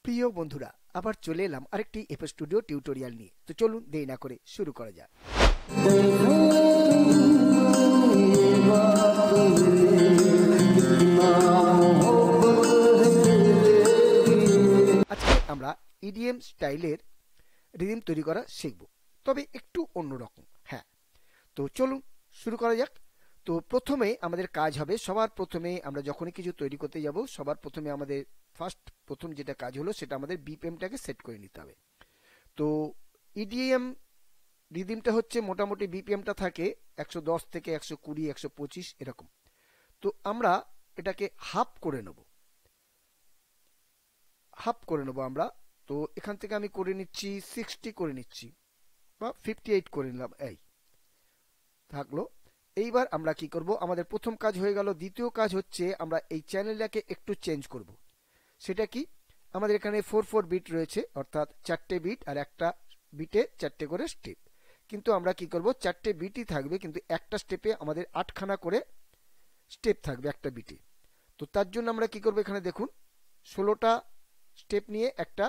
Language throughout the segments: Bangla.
প্রিয় বন্ধুরা, আবার চলে এলাম আরেকটি এফএস স্টুডিও টিউটোরিয়াল নিয়ে। তো চলুন দেরি না করে শুরু করা যাক। আজকে আমরা ইডিএম স্টাইলের রিদম তৈরি করা শিখব, তবে একটু অন্যরকম। হ্যাঁ, তো চলুন শুরু করা যাক। তো প্রথমে আমাদের কাজ হবে, সবার প্রথমে আমরা যখনই কিছু তৈরি করতে যাব, সবার প্রথমে আমাদের প্রথম যেটা কাজ হলো সেটা আমাদের বিপিএমটাকে সেট করে নিতে হবে। তো ইডিএম রিদিমটা হচ্ছে মোটামুটি বিপিএমটা থাকে 110 থেকে 120, 125 এরকম। তো আমরা এটাকে হাফ করে নেব আমরা। তো এখান থেকে আমি করে নিচ্ছি 60 করে নিচ্ছি, বা 58 করে নিলাম, এই থাকলো। এইবার আমরা কি করব, আমাদের প্রথম কাজ হয়ে গেল। দ্বিতীয় কাজ হচ্ছে আমরা এই চ্যানেলটাকে একটু চেঞ্জ করব। সেটা কি, আমাদের এখানে 4 বিট রয়েছে, অর্থাৎ 4টে বিট আর একটা বিটে 4টে করে স্টেপ। কিন্তু আমরা কি করব, 4টে বিটই থাকবে, কিন্তু একটা স্টেপে আমাদের 8খানা করে স্টেপ থাকবে একটা বিটে। তো তার জন্য আমরা কি করব, এখানে দেখুন 16টা স্টেপ নিয়ে একটা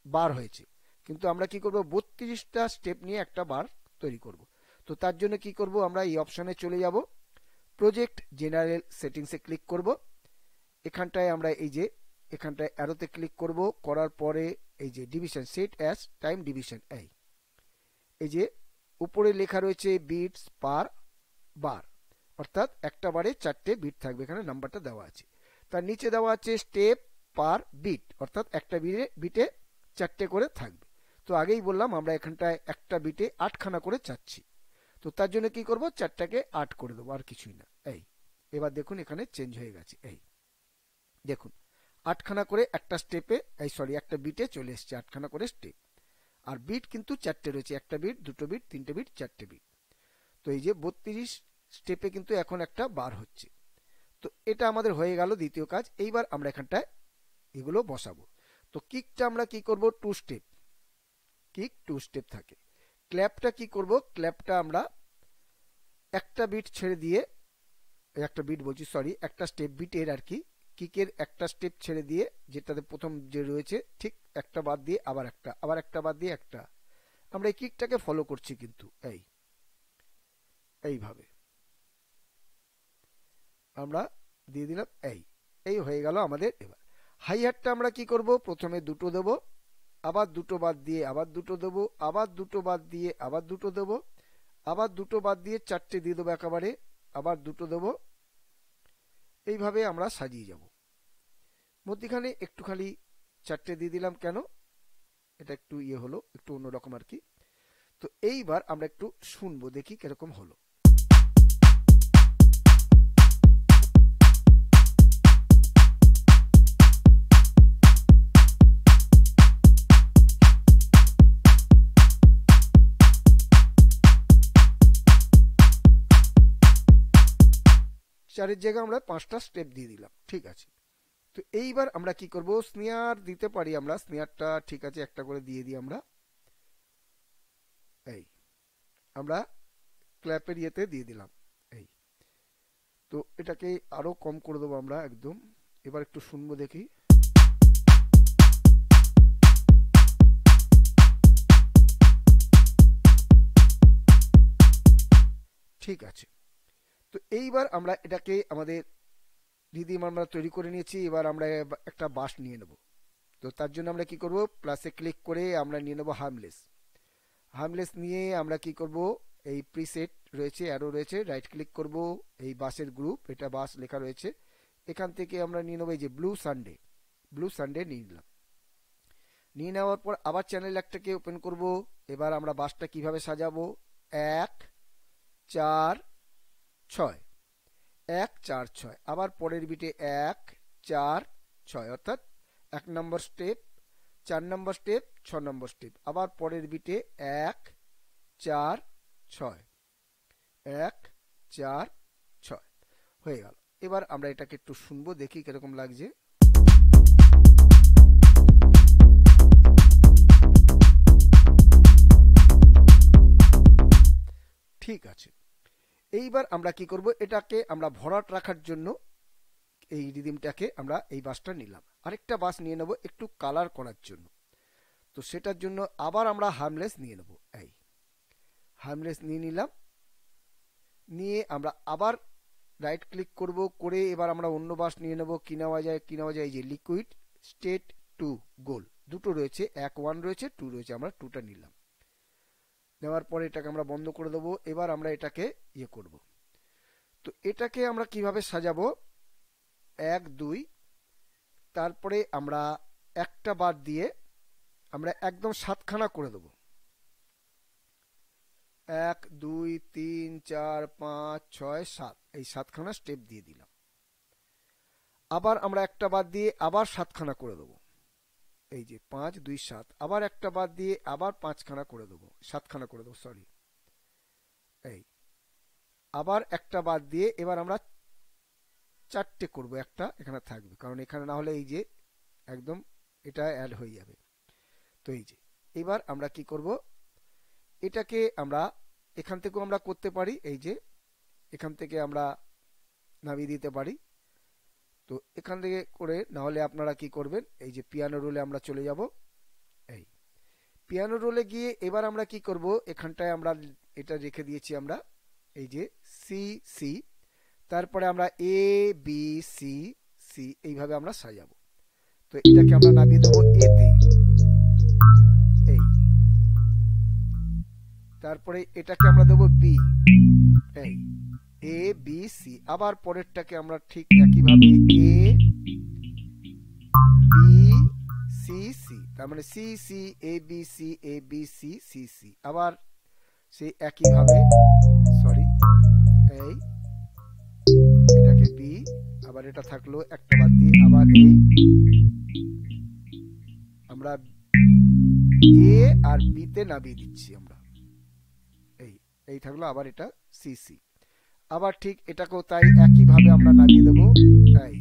বার হয়েছে, কিন্তু আমরা কি করব 32টা স্টেপ নিয়ে একটা বার তৈরি করব। তো তার জন্য কি করব, আমরা এই অপশানে চলে যাব, প্রজেক্ট জেনারেল সেটিংসে ক্লিক করব। এখানটায় আমরা এই যে এখানটায় অ্যারোতে ক্লিক করব, করার পরে এই যে division, set as time division, এই যে উপরে লেখা রয়েছে বিটস পার বার, অর্থাৎ একটা বারে 4টে বিট থাকবে, এখানে নাম্বারটা দেওয়া আছে। তার নিচে দেওয়া আছে স্টেপ পার বিট, অর্থাৎ একটা বিটে 4টে করে থাকবে। তো আগেই বললাম আমরা এখানটায় একটা বিটে 8খানা করে চাচ্ছি। তো তার জন্য কি করব, 4টাকে 8 করে দেবো, আর কিছুই না। এবার দেখুন এখানে চেঞ্জ হয়ে গেছে, দেখুন 8খানা করে একটা স্টেপে, একটা বিটে চলে এসছে 8খানা করে স্টেপ। আর বিট কিন্তু 4টে রয়েছে, একটা বিট, দুটো বিট, তিনটে বিট, 4টে বিট। তো এই যে 32 স্টেপে কিন্তু এখন একটা বার হচ্ছে। তো এটা আমাদের হয়ে গেল দ্বিতীয় কাজ। এইবার আমরা এখানটায় এগুলো বসাবো। তো কিকটা আমরা কি করব, 2 স্টেপ, কিক 2 স্টেপ থাকে। ক্ল্যাপটা কি করব, ক্ল্যাপটা আমরা একটা বিট ছেড়ে দিয়ে, একটা বিট বলছি, সরি, একটা স্টেপ বিটের আর কি, কিকের একটা স্টেপ ছেড়ে দিয়ে, যেটাতে প্রথম যে রয়েছে ঠিক একটা বাদ দিয়ে আবার একটা বাদ দিয়ে একটা, আমরা এই কিকটাকে ফলো করছি কিন্তু এইভাবে আমরা দিয়ে দিলাম। এই হয়ে গেল আমাদের। এবার হাই হ্যাটটা আমরা কি করব, প্রথমে দুটো দেবো, আবার দুটো বাদ দিয়ে আবার দুটো দেবো, আবার দুটো বাদ দিয়ে আবার দুটো দেবো, আবার দুটো বাদ দিয়ে 4টে দিয়ে দেবো একেবারে, আবার দুটো দেবো। এইভাবে আমরা সাজিয়ে যাব। মধ্যখানে একটু খালি 4টে দিয়ে দিলাম, কেন, এটা একটু হলো, একটু অন্যরকম আর কি। তো এইবার আমরা একটু শুনবো, দেখি কিরকম হলো। চারের জায়গায় আমরা 5টা স্টেপ দিয়ে দিলাম, ঠিক আছে। তো এইবার আমরা কি করব, স্নেয়ার দিতে পারি আমরা, স্নেয়ারটা ঠিক আছে একটা করে দিয়ে দিই আমরা। আমরা ক্ল্যাপের ইয়েতে দিয়ে দিলাম। তো এটাকে আরো কম করে দেবো আমরা একদম। এবার একটু শুনবো, দেখি। ঠিক আছে। তো এইবার আমরা এটাকে আমাদের রিদিম আমরা তৈরি করে নিয়েছি। এবার আমরা একটা বাস নিয়ে নেব। তো তার জন্য আমরা কি করব, প্লাসে ক্লিক করে আমরা নিয়ে নেব হার্মলেস নিয়ে আমরা কি করব, এই প্রিসেট রয়েছে, অ্যারো রয়েছে, রাইট ক্লিক করব, এই বাসের গ্রুপ, এটা বাস লেখা রয়েছে, এখান থেকে আমরা নিয়ে নেব এই যে ব্লু সানডে নিয়ে নিলাম। নিয়ে নেওয়ার পর আবার চ্যানেল একটাকে ওপেন করব। এবার আমরা বাসটা কিভাবে সাজাবো, 1 4 6, 1 4 6, আবার পরের বিটে 1 4 6, অর্থাৎ 1 নম্বর স্টেপ, 4 নম্বর স্টেপ, 6 নম্বর স্টেপ, আবার পরের বিটে 1 4 6, 1 4 6 হয়ে গেল। এবার আমরা এটাকে একটু শুনবো, দেখি কিরকম লাগছে। ঠিক আছে। এইবার আমরা কি করব, এটাকে আমরা ভরাট রাখার জন্য এই রিদিমটাকে আমরা এই বাসটা নিলাম। আরেকটা বাস নিয়ে নেব একটু কালার করার জন্য। তো সেটার জন্য আবার আমরা হার্মলেস নিয়ে নেব। এই হার্মলেস নিয়ে নিলাম, নিয়ে আমরা আবার রাইট ক্লিক করব, করে এবার আমরা অন্য বাস নিয়ে নেব। কি নেওয়া যায়, কি নেওয়া যায়, এই যে লিকুইড স্টেট 2 গোল দুটো রয়েছে, 1 রয়েছে 2 রয়েছে, আমরা 2টা নিলাম। নেওয়ার পরে এটাকে আমরা বন্ধ করে দেবো। এবার আমরা এটাকে ইয়ে করব। তো এটাকে আমরা কিভাবে সাজাবো, 1 2, তারপরে আমরা একটা বাদ দিয়ে আমরা একদম 7খানা করে দেবো। 1 2 3 4 5 6 7, এই 7খানা স্টেপ দিয়ে দিলাম। আবার আমরা একটা বাদ দিয়ে আবার 7খানা করে দেবো। এই যে 5 2 7, আবার একটা বাদ দিয়ে আবার 5খানা করে দেবো, 7খানা করে দেবো, সরি। এই আবার একটা বাদ দিয়ে এবার আমরা 4টে করব, একটা এখানে থাকবে, কারণ এখানে না হলে এই যে একদম এটা অ্যাড হয়ে যাবে। তো এই যে এবার আমরা কি করব, এটাকে আমরা এখান থেকেও আমরা করতে পারি, এই যে এখান থেকে আমরা নামিয়ে দিতে পারি। তো এখান থেকে করে না হলে আপনারা কি করবেন, এই যে পিয়ানো রোলে আমরা চলে যাব। এই পিয়ানো রোলে গিয়ে এবার আমরা কি করব, এখানটায় আমরা এটা রেখে দিয়েছি আমরা, এই যে সি সি, তারপরে আমরা এ বি সি সি, এইভাবে আমরা সাজাবো। তো এটাকে আমরা নামিয়ে দেবো এতে। এই তারপরে এটাকে আমরা দেবো বি। এই এ বি সি, আবার পরেরটাকে আমরা ঠিক একইভাবে এ বি সি সি, তার মানে C C A B C A B C C C, আবার সেই একইভাবে, সরি, এই এটাকে বি, আবার এটা থাকলো একটা বাদ দিয়ে আবার এই আমরা এ আর বি তে নামিয়ে দিচ্ছি আমরা। এই এই থাকলো, আবার এটা সি সি, আবার ঠিক এটাকেও তাই একইভাবে আমরা নামিয়ে দেবো। এই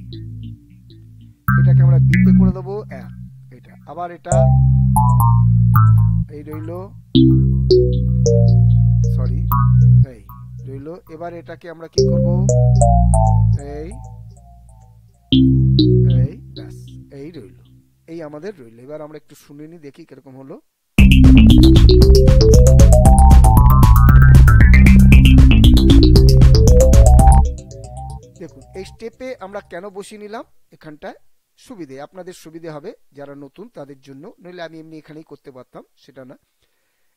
এটাকে আমরা বিতে করে দেবো 1, এটা আবার এটা এই রইলো, সরি, এই রইলো। এবার এটাকে আমরা কি করব, এই এই ব্যাস, এই রইলো, এই আমাদের রইলো। এবার আমরা একটু শুনে নি, দেখি কিরকম হলো। দেখুন এই স্টেপে আমরা কেন বসিয়ে নিলাম, এখানটায় সুবিধে, আপনাদের সুবিধে হবে যারা নতুন তাদের জন্য, নইলে আমি এমনি এখানেই করতে পারতাম, সেটা না,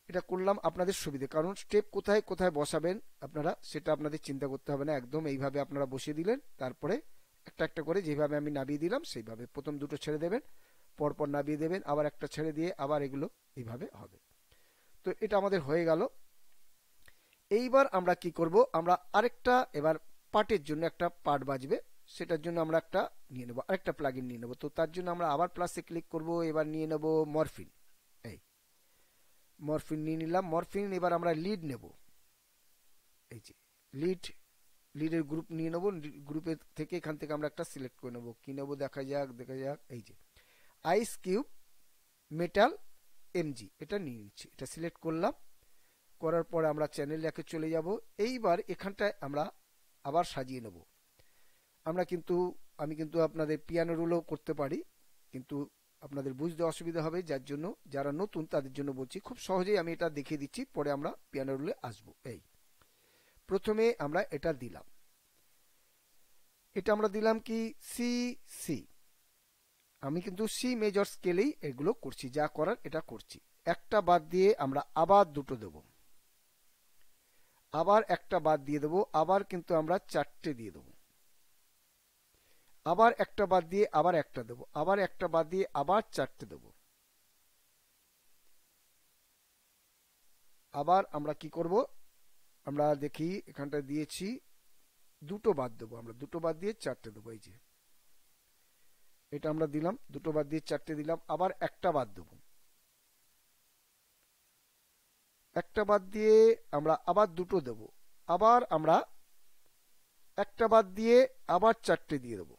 এটা করলাম আপনাদের সুবিধে। কারণ স্টেপ কোথায় কোথায় বসাবেন আপনারা সেটা আপনাদের চিন্তা করতে হবে না, একদম এইভাবে আপনারা বসিয়ে দিলেন, তারপরে একটা একটা করে যেভাবে আমি নামিয়ে দিলাম সেইভাবে প্রথম দুটো ছেড়ে দেবেন, পরপর নামিয়ে দেবেন, আবার একটা ছেড়ে দিয়ে আবার এগুলো এইভাবে হবে। তো এটা আমাদের হয়ে গেল। এইবার আমরা কি করব, আমরা আরেকটা এবার পার্টের জন্য একটা পার্ট বাজবে, সেটার জন্য আমরা একটা নিয়ে নেব, আরেকটা প্লাগইন নিয়ে নেব। তো তার জন্য আমরা আবার প্লাসে ক্লিক করব, এবার নিয়ে নেব মরফিন। এই মরফিন নিয়ে নিলাম, মরফিন। এবার আমরা লিড নেব, এই যে লিডের গ্রুপ নিয়ে নেব, গ্রুপের থেকে এখান থেকে আমরা একটা সিলেক্ট করে নেব। কি নেব দেখা যাক, এই যে আইস কিউব মেটাল এমজি, এটা নিয়ে নিচ্ছি, এটা সিলেক্ট করলাম। করার পরে আমরা চ্যানেল রেখে চলে যাব। এইবার এখানটায় আমরা আবার সাজিয়ে নেব। আমি কিন্তু আপনাদের পিয়ানো রোলও করতে পারি, কিন্তু আপনাদের বুঝতে অসুবিধা হবে, যার জন্য যারা নতুন তাদের জন্য বলছি, খুব সহজেই আমি এটা দেখিয়ে দিচ্ছি, পরে আমরা পিয়ানো রোলে আসবো। এই প্রথমে আমরা এটা দিলাম, এটা আমরা দিলাম কি সি সি, আমি কিন্তু সি মেজর স্কেলেই এগুলো করছি, যা করার এটা করছি। একটা বাদ দিয়ে আমরা আবার দুটো দেব, আবার একটা বাদ দিয়ে দেবো, আবার কিন্তু আমরা 4টে দিয়ে দেবো, আবার একটা বাদ দিয়ে আবার একটা দেবো, আবার একটা বাদ দিয়ে আবার 4টে দেবো। আবার আমরা কি করব, আমরা দেখি এখানটা দিয়েছি দুটো বাদ দেবো, আমরা দুটো বাদ দিয়ে 4টে দেবো। এই যে এটা আমরা দিলাম, দুটো বাদ দিয়ে 4টে দিলাম, আবার একটা বাদ দেবো, একটা বাদ দিয়ে আমরা আবার দুটো দেব, আবার আমরা একটা বাদ দিয়ে আবার 4টে দিয়ে দেব,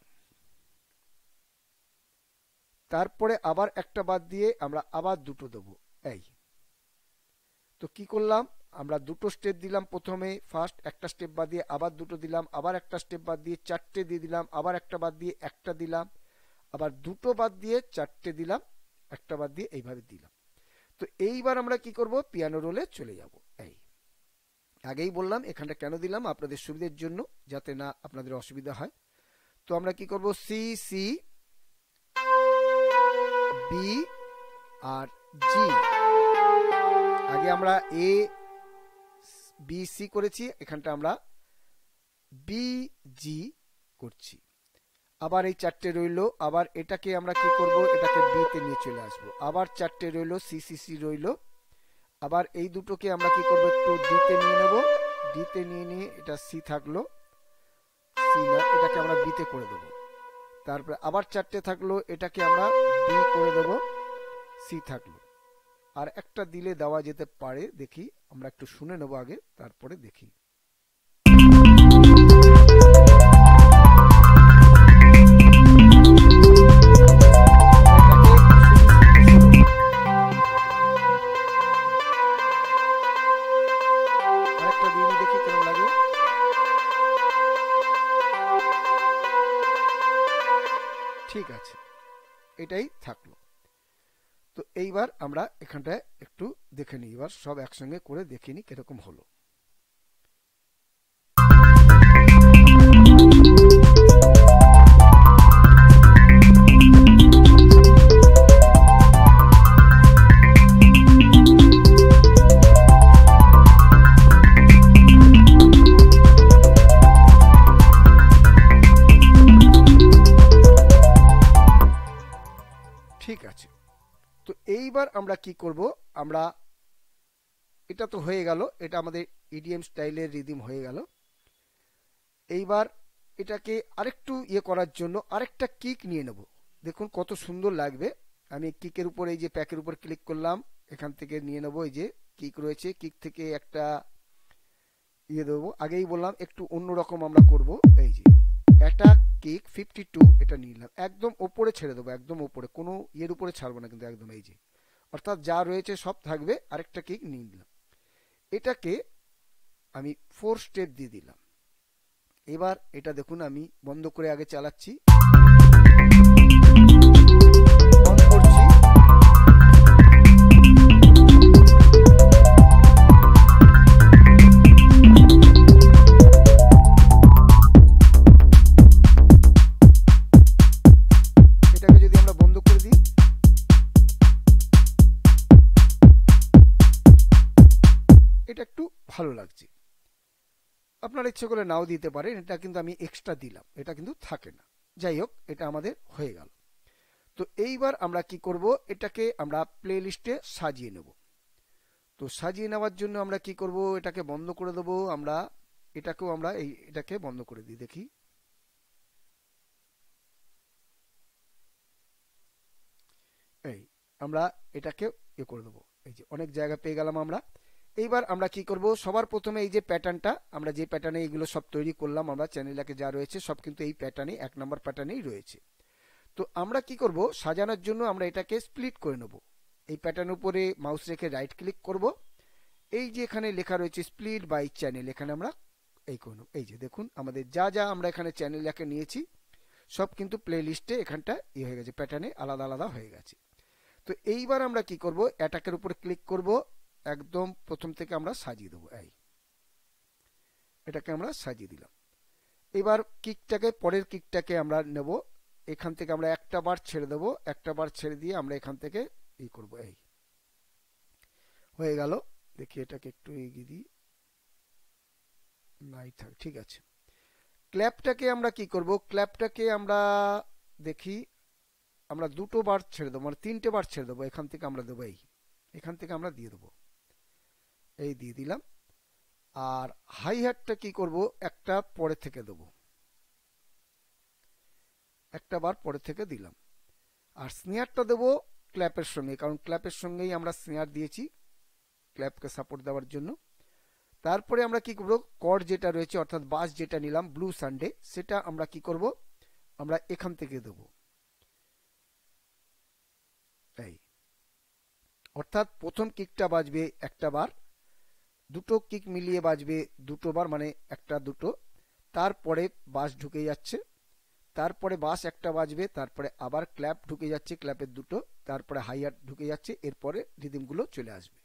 তারপরে আবার একটা বাদ দিয়ে আমরা আবার দুটো দেব। এই তো কি করলাম, আমরা দুটো স্টেপ দিলাম, প্রথমে ফার্স্ট একটা স্টেপ বাদ দিয়ে আবার দুটো দিলাম, আবার একটা স্টেপ বাদ দিয়ে চারটে দিয়ে দিলাম, আবার একটা বাদ দিয়ে একটা দিলাম, আবার দুটো বাদ দিয়ে চারটে দিলাম, একটা বাদ দিয়ে এইভাবে দিলাম। তো এইবার আমরা কি করব, পিয়ানো রোলে চলে যাব। এই আগেই বললাম এখানটা কেন দিলাম, আপনাদের সুবিধার জন্য, যাতে না আপনাদের অসুবিধা হয়। তো আমরা কি করব, সি সি বি আর জি। আগে আমরা এ বি সি করেছি, এখানটা আমরা বি জি করছি। আবার এই চারটে রইল, আবার এটাকে আমরা কি করব, এটাকে বি তে নিয়ে চলে আসবো। আবার চারটে রইল, সি সি সি রইল। আবার এই দুটোকে আমরা কি করব, একটু ডি তে নিয়ে নেব। ডি তে নিয়ে এটা সি থাকলো, সি না, এটাকে আমরা বি তে করে দেবো। তারপরে আবার চারটে থাকলো, এটাকে আমরা বি করে দেব, সি থাকলো। আর একটা দিলে দেওয়া যেতে পারে, দেখি আমরা একটু শুনে নেব আগে, তারপরে দেখি। আরেকটা দিয়ে দেখি কেমন লাগে। ঠিক আছে, এটাই থাকলো। তো এইবার আমরা এখানটায় একটু দেখে নিই, এবার সব একসঙ্গে করে দেখে নিই কিরকম হলো। ঠিক আছে, তো এইবার আমরা কি করব, আমরা এটা তো হয়ে গেল, এটা আমাদের ইডিএম স্টাইলের রিদিম হয়ে গেল। এইবার এটাকে আরেকটু করার জন্য আরেকটা কিক নিয়ে নেব। দেখুন কত সুন্দর লাগবে। আমি কিকের উপর, এই যে প্যাকের উপর ক্লিক করলাম, এখান থেকে নিয়ে নেব, এই যে কিক রয়েছে, কিক থেকে একটা দেবো। আগেই বললাম একটু অন্যরকম আমরা করব। এই যে অ্যাটাক কিক 52, এটা নিলাম, একদম ওপরে ছেড়ে দেবো, একদম ওপরে, কোনো উপরে ছাড়বো না কিন্তু, একদম এই যে, অর্থাৎ যা রয়েছে সব থাকবে। আরেকটা কিক নিয়ে নিলাম, এটাকে আমি 4 স্টেপ দিয়ে দিলাম। এবার এটা দেখুন আমি বন্ধ করে আগে চালাচ্ছি, অন করছি। এটাকে যদি আমরা বন্ধ করে দিই, এটা একটু ভালো লাগছে। আপনার ইচ্ছে করে নাও দিতে পারেন, এটা কিন্তু আমি এক্সট্রা দিলাম, এটা কিন্তু থাকে না। যাই হোক, এটা আমাদের হয়ে গেল। তো এইবার আমরা কি করব, এটাকে আমরা প্লে লিস্টে সাজিয়ে নেব। তো সাজিয়ে নেওয়ার জন্য আমরা কি করব, এটাকে বন্ধ করে দেব। আমরা এটাকেও আমরা এটাকে বন্ধ করে দিই, দেখি। এই আমরা এটাকে করে দেবো, এই যে অনেক জায়গা পেয়ে গেলাম আমরা। এইবার আমরা কি করব, সবার প্রথমে এই যে প্যাটার্নটা, আমরা যে প্যাটার্নে এগুলো সব তৈরি করলাম, আমরা চ্যানেলটাকে যা রয়েছে সব কিন্তু এই প্যাটার্নে, 1 নম্বর প্যাটার্নেই রয়েছে। তো আমরা কি করব, সাজানোর জন্য আমরা এটাকে স্প্লিট করে নেব। এই প্যাটার্নের উপরে মাউস রেখে রাইট ক্লিক করব, এই যে এখানে লেখা রয়েছে স্প্লিট বাই চ্যানেল, এখানে আমরা এই করে নেব। এই যে দেখুন আমাদের যা যা আমরা এখানে চ্যানেলটাকে নিয়েছি সব কিন্তু প্লে লিস্টে এখানটা হয়ে গেছে, প্যাটার্নে আলাদা আলাদা হয়ে গেছে। তো এইবার আমরা কি করব, অ্যাটাকের উপর ক্লিক করব, একদম প্রথম থেকে আমরা সাজিয়ে দেবো। এই এটাকে আমরা সাজিয়ে দিলাম। এবার কিকটাকে, পরের কিকটাকে আমরা নেব, এখান থেকে আমরা একটা বার ছেড়ে দেবো, একটা বার ছেড়ে দিয়ে আমরা এখান থেকে করব। এই হয়ে গেল। দেখি এটাকে একটু এগিয়ে দিই, নাই থাক, ঠিক আছে। ক্ল্যাপটাকে আমরা কি করব, ক্ল্যাপটাকে আমরা দেখি, আমরা দুটো বার ছেড়ে দেবো, মানে 3টে বার ছেড়ে দেবো, এখান থেকে আমরা দেবো, এখান থেকে আমরা দিয়ে দেবো, এই দিয়ে দিলাম। আর হাই হ্যাটটা কি করব, একটা পরে থেকে দেবো, একটা বার পরে থেকে দিলাম। আর স্নেয়ারটা দেবো ক্ল্যাপের সঙ্গে, কারণ ক্ল্যাপের সঙ্গেই আমরা স্নেয়ার দিয়েছি ক্ল্যাপকে সাপোর্ট দেওয়ার জন্য। তারপরে আমরা কি করব, কর্ড যেটা রয়েছে অর্থাৎ বাস যেটা নিলাম ব্লু সানডে, সেটা আমরা কি করব, আমরা এখান থেকে দেব। এই অর্থাৎ প্রথম কিকটা বাজবে একটা বার, দুটো কিক মিলিয়ে বাজবে দুটোবার, মানে একটা দুটো, তারপরে বাস ঢুকে যাচ্ছে, তারপরে বাস একটা বাজবে, তারপরে আবার ক্ল্যাপ ঢুকে যাচ্ছে, ক্ল্যাপের দুটো, তারপরে হাইয়ার ঢুকে যাচ্ছে, এরপরে রিদিমগুলো চলে আসবে,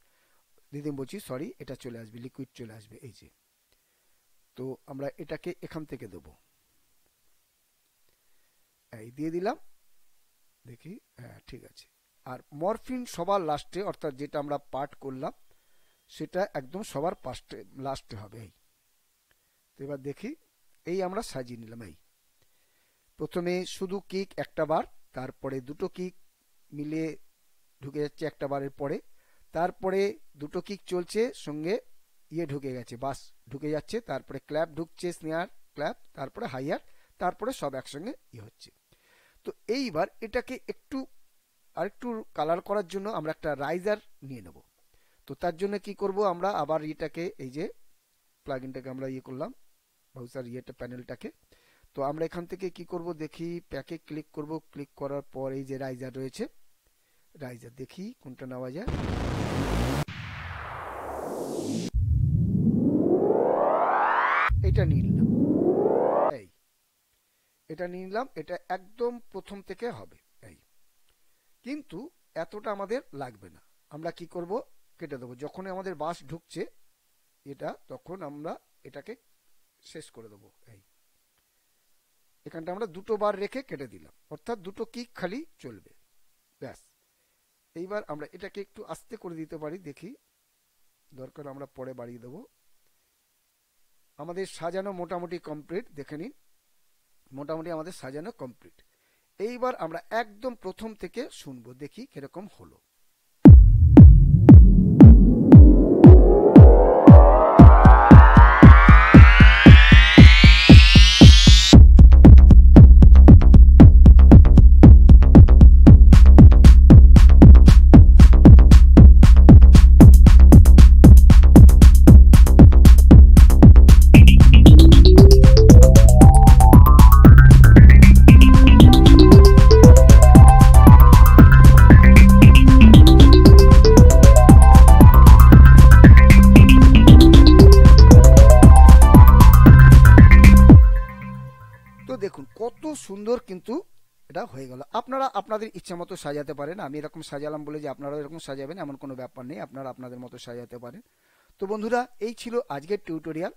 রিদিম বলছি সরি, এটা চলে আসবে, লিকুইড চলে আসবে। এই যে, তো আমরা এটাকে এখান থেকে দেবো, এই দিয়ে দিলাম, দেখি, হ্যাঁ ঠিক আছে। আর মরফিন সবার লাস্টে, অর্থাৎ যেটা আমরা পার্ট করলাম সেটা একদম সবার লাস্টে হবে। এই তো এবার দেখি, এই আমরা সাজিয়ে নিলাম। এই প্রথমে শুধু কিক একটা বার, তারপরে দুটো কিক মিলে ঢুকে যাচ্ছে একটা বারের পরে, তারপরে দুটো কিক চলছে, সঙ্গে ইয়ে ঢুকে গেছে, বাস ঢুকে যাচ্ছে, তারপরে ক্ল্যাপ ঢুকছে, স্নেয়ার ক্ল্যাপ, তারপরে হাইয়ার, তারপরে সব একসঙ্গে ইয়ে হচ্ছে। তো এইবার এটাকে একটু আরেকটু কালার করার জন্য আমরা একটা রাইজার নিয়ে নেব। তো তার জন্য কি করব, আমরা আবার এটাকে, এই যে প্লাগইনটাকে আমরা ইয়ে করলাম, ব্রাউজার ইয়েটা প্যানেলটাকে, তো আমরা এখান থেকে কি করব দেখি, প্যাকে ক্লিক করব, ক্লিক করার পর এই যে রাইজার রয়েছে, রাইজার দেখি কোনটা নেওয়া যায়। এটা নিয়ে নিলাম, এই এটা নিয়ে নিলাম, এটা একদম প্রথম থেকে হবে। এই কিন্তু এতটা আমাদের লাগবে না, আমরা কি করব, কেটে দেবো, যখনই আমাদের বাস ঢুকছে এটা, তখন আমরা এটাকে শেষ করে দেবো। এই এখানটা আমরা দুটো বার রেখে কেটে দিলাম, অর্থাৎ দুটো কিক খালি চলবে, ব্যাস। এইবার আমরা এটাকে একটু আস্তে করে দিতে পারি, দেখি, দরকার আমরা পরে বাড়িয়ে দেবো। আমাদের সাজানো মোটামুটি কমপ্লিট, দেখে নিন, মোটামুটি আমাদের সাজানো কমপ্লিট। এইবার আমরা একদম প্রথম থেকে শুনবো, দেখি কিরকম হলো। তো দেখুন কত সুন্দর কিন্তু এটা হয়ে গেল। আপনারা আপনাদের ইচ্ছা মতো সাজাতে পারেন, আমি এরকম সাজালাম বলে যে আপনারা এরকম সাজাবেন এমন কোনো ব্যাপার নেই, আপনারা আপনাদের মতো সাজাতে পারেন। তো বন্ধুরা, এই ছিল আজকের টিউটোরিয়াল।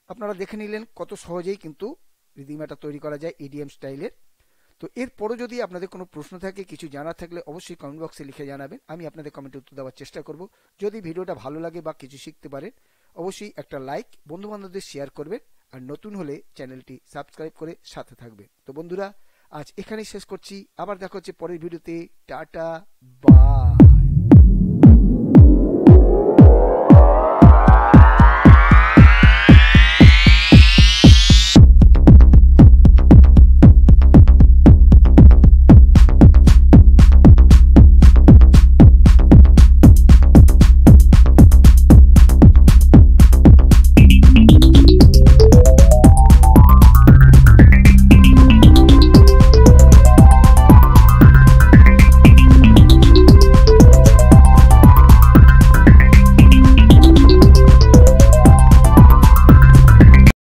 আপনারা দেখে নিলেন কত সহজেই কিন্তু রিদিমাটা তৈরি করা যায় ইডিএম স্টাইলের। তো এরপরও যদি আপনাদের কোনো প্রশ্ন থাকে, কিছু জানার থাকলে অবশ্যই কমেন্ট বক্সে লিখে জানাবেন, আমি আপনাদের কমেন্টে উত্তর দেওয়ার চেষ্টা করব। যদি ভিডিওটা ভালো লাগে বা কিছু শিখতে পারেন, অবশ্যই একটা লাইক, বন্ধু বান্ধবদের শেয়ার করবেন, আর নতুন হলে চ্যানেলটি সাবস্ক্রাইব করে সাথে থাকবেন। তো বন্ধুরা, আজ এখানেই শেষ করছি, আবার দেখা হচ্ছে পরের ভিডিওতে। Tata, by.